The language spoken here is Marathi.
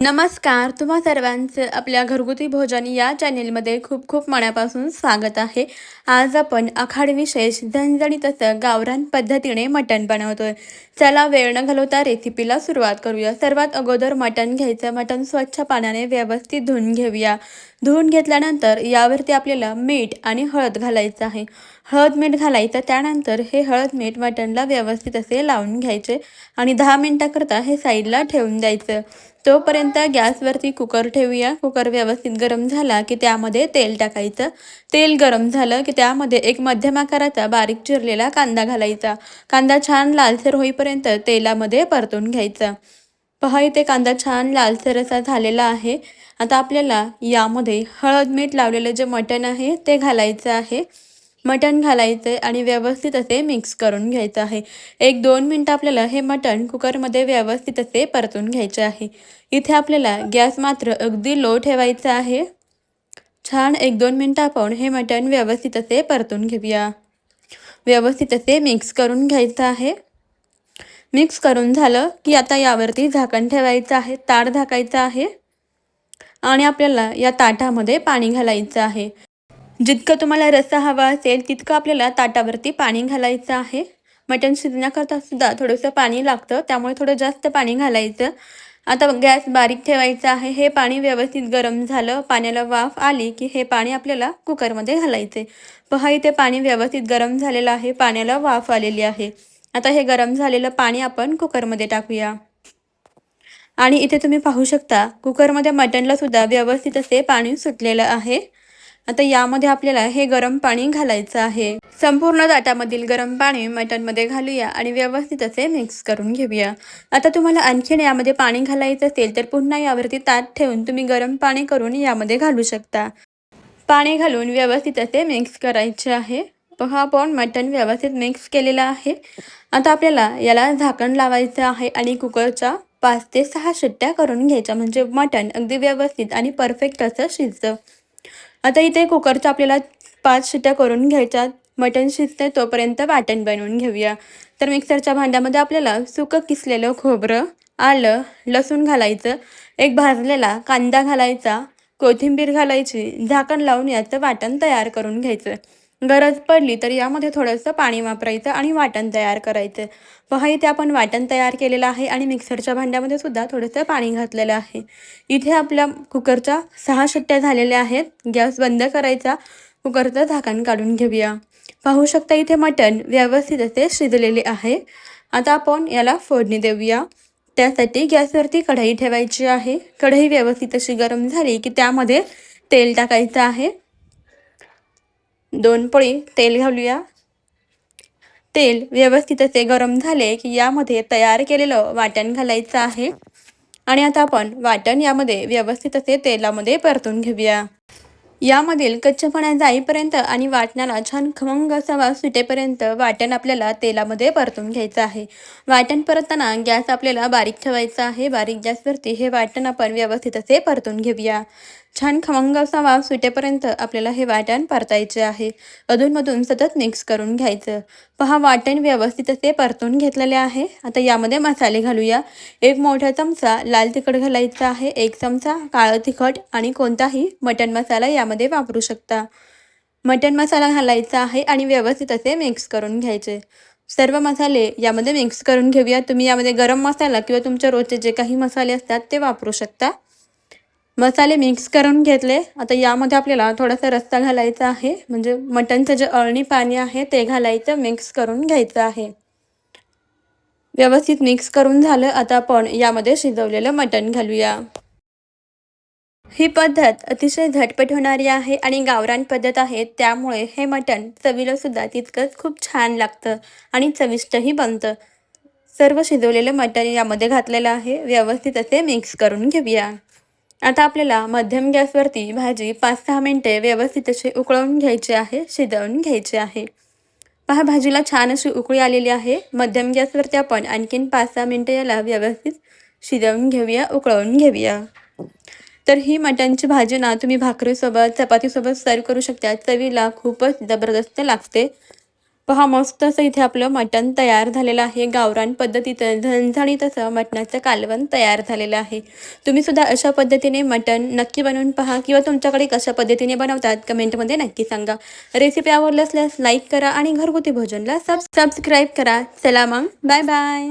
नमस्कार, तुम्हा सर्वांचं आपल्या घरगुती भोजन या चॅनेलमध्ये खूप खूप मनापासून स्वागत आहे. आज आपण आखाड विशेष झणझणीत असं गावरान पद्धतीने मटण बनवतोय. चला वेळ न घालवता रेसिपीला सुरुवात करूया. सर्वात अगोदर मटण घ्यायचं. मटण स्वच्छ पाण्याने व्यवस्थित धुवून घेऊया. धुवून घेतल्यानंतर यावरती आपल्याला मीठ आणि हळद घालायचं आहे. हळद मीठ घालायचं. त्यानंतर हे हळद मीठ मटणला व्यवस्थित असे लावून घ्यायचे आणि 10 मिनिटाकरता हे साईडला ठेवून द्यायचं. तोपर्यंत गॅसवरती कुकर ठेवूया. कुकर व्यवस्थित गरम झाला की त्यामध्ये तेल टाकायचं. तेल गरम झालं की त्यामध्ये एक मध्यम आकाराचा बारीक चिरलेला कांदा घालायचा. कांदा छान लालसर होईपर्यंत तेलामध्ये परतून घ्यायचा. पहा इथे कांदा छान लालसर असा झालेला आहे. आता आपल्याला यामध्ये हळद मीठ लावलेलं जे मटण आहे ते घालायचं आहे. मटण घालायचं आणि व्यवस्थित असे मिक्स करून घ्यायचं आहे. 1-2 मिनटं आपल्याला हे मटण कुकरमध्ये व्यवस्थित असे परतून घ्यायचे आहे. इथे आपल्याला गॅस मात्र अगदी लो ठेवायचा आहे. छान 1-2 मिनटं आपण हे मटण व्यवस्थित असे परतून घेऊया. व्यवस्थित असे मिक्स करून घ्यायचं आहे. मिक्स करून झालं की आता यावरती झाकण ठेवायचं आहे. ताट झाकायचं आहे आणि आपल्याला या ताटामध्ये पाणी घालायचं आहे. जितकं तुम्हाला रस्सा हवा असेल तितकं आपल्याला ताटावरती पाणी घालायचं आहे. मटण शिजण्याकरता सुद्धा थोडंसं पाणी लागतं, त्यामुळे थोडं जास्त पाणी घालायचं. आता गॅस बारीक ठेवायचा आहे. हे पाणी व्यवस्थित गरम झालं, पाण्याला वाफ आली की हे पाणी आपल्याला कुकरमध्ये घालायचे. पहा इथे पाणी व्यवस्थित गरम झालेलं आहे, पाण्याला वाफ आलेली आहे. आता हे गरम झालेलं पाणी आपण कुकरमध्ये टाकूया आणि इथे तुम्ही पाहू शकता कुकरमध्ये मटणला सुद्धा व्यवस्थित असे पाणी सुटलेलं आहे. आता यामध्ये आपल्याला हे गरम पाणी घालायचं आहे. संपूर्ण ताटामधील गरम पाणी मटणमध्ये घालूया आणि व्यवस्थित असे मिक्स करून घेऊया. आता तुम्हाला आणखीन यामध्ये पाणी घालायचं असेल तर पुन्हा यावरती ताट ठेवून तुम्ही गरम पाणी करून यामध्ये घालू शकता. पाणी घालून व्यवस्थित असे मिक्स करायचे आहे. पहा आपण मटण व्यवस्थित मिक्स केलेलं आहे. आता आपल्याला याला झाकण लावायचं आहे आणि कुकरच्या 5 ते 6 शिट्ट्या करून घ्यायच्या, म्हणजे मटण अगदी व्यवस्थित आणि परफेक्ट असं शिजतं. आता इथे कुकरच्या आपल्याला 5 शिट्ट्या करून घ्यायच्यात. मटण शिजते तोपर्यंत वाटण बनवून घेऊया. तर मिक्सरच्या भांड्यामध्ये आपल्याला सुकं किसलेलं खोबरं, आलं, लसूण घालायचं, एक भाजलेला कांदा घालायचा, कोथिंबीर घालायची, झाकण लावून याचं वाटण तयार करून घ्यायचं. गरज पडली तर यामध्ये थोडंसं पाणी वापरायचं आणि वाटण तयार करायचं. पहा इथे आपण वाटण तयार केलेलं आहे आणि मिक्सरच्या भांड्यामध्ये सुद्धा थोडंसं पाणी घातलेलं आहे. इथे आपल्या कुकरच्या 6 शिट्ट्या झालेल्या आहेत. गॅस बंद करायचा, कुकरचं झाकण काढून घेऊया. पाहू शकता इथे मटण व्यवस्थित असे शिजलेले आहे. आता आपण याला फोडणी देऊया. त्यासाठी गॅसवरती कढई ठेवायची आहे. कढई व्यवस्थित अशी गरम झाली की त्यामध्ये तेल टाकायचं आहे. 2 पळी तेल घालूया. तेल व्यवस्थित असे गरम झाले की यामध्ये तयार केलेलं वाटण घालायचं आहे आणि आता आपण वाटण यामध्ये व्यवस्थित असे तेलामध्ये परतून घेऊया. यामधील कच्चेपणा जाईपर्यंत आणि वाटणाला छान खमंग असा वास सुटेपर्यंत वाटण आपल्याला तेलामध्ये परतून घ्यायचं आहे. वाटण परतताना गॅस आपल्याला बारीक ठेवायचा आहे. बारीक गॅसवरती हे वाटण आपण व्यवस्थित असे परतून घेऊया. छान खमंग असा वास सुटेपर्यंत आपल्याला हे वाटण परतायचे आहे. अधूनमधून सतत मिक्स करून घ्यायचं. पहा वाटण व्यवस्थित असे परतून घेतलेले आहे. आता यामध्ये मसाले घालूया. 1 मोठा चमचा लाल तिखट घालायचा आहे, 1 चमचा काळं तिखट आणि कोणताही मटण मसाला यामध्ये वापरू शकता. मटण मसाला घालायचा आहे आणि व्यवस्थित असे मिक्स करून घ्यायचे. सर्व मसाले यामध्ये मिक्स करून घेऊया. तुम्ही यामध्ये गरम मसाला किंवा तुमच्या रोजचे जे काही मसाले असतात ते वापरू शकता. मसाले मिक्स करून घेतले. आता यामध्ये आपल्याला थोडासा रस्सा घालायचा आहे, म्हणजे मटणचं जे अळणी पाणी आहे ते घालायचं, मिक्स करून घ्यायचं आहे. व्यवस्थित मिक्स करून झालं. आता आपण यामध्ये शिजवलेलं मटण घालूया. ही पद्धत अतिशय झटपट होणारी आहे आणि गावरान पद्धत आहे, त्यामुळे हे मटण चवीला सुद्धा तितकंच खूप छान लागतं आणि चविष्टही बनतं. सर्व शिजवलेलं मटण यामध्ये घातलेलं आहे. व्यवस्थित असे मिक्स करून घेऊया. आता आपल्याला मध्यम गॅसवरती भाजी 5-6 मिनिटे व्यवस्थित अशी उकळवून घ्यायची आहे, शिजवून घ्यायची आहे. पहा भाजीला छान अशी उकळी आलेली आहे. मध्यम गॅसवरती आपण आणखीन 5-6 मिनिटे याला व्यवस्थित शिजवून घेऊया, उकळवून घेऊया. तर ही मटणची भाजी ना तुम्ही भाकरीसोबत, चपातीसोबत सर्व करू शकता. चवीला खूपच जबरदस्त लागते. पहा मस्त असं इथे आपलं मटण तयार झालेलं आहे. गावरान पद्धतीचं झणझणीत असं मटणाचं कालवण तयार झालेलं आहे. तुम्ही सुद्धा अशा पद्धतीने मटण नक्की बनवून पहा किंवा तुमच्याकडे कशा पद्धतीने बनवतात कमेंटमध्ये नक्की सांगा. रेसिपी आवडली असल्यास लाईक करा आणि घरगुती भोजनला सबस्क्राईब करा. चला मग बाय बाय.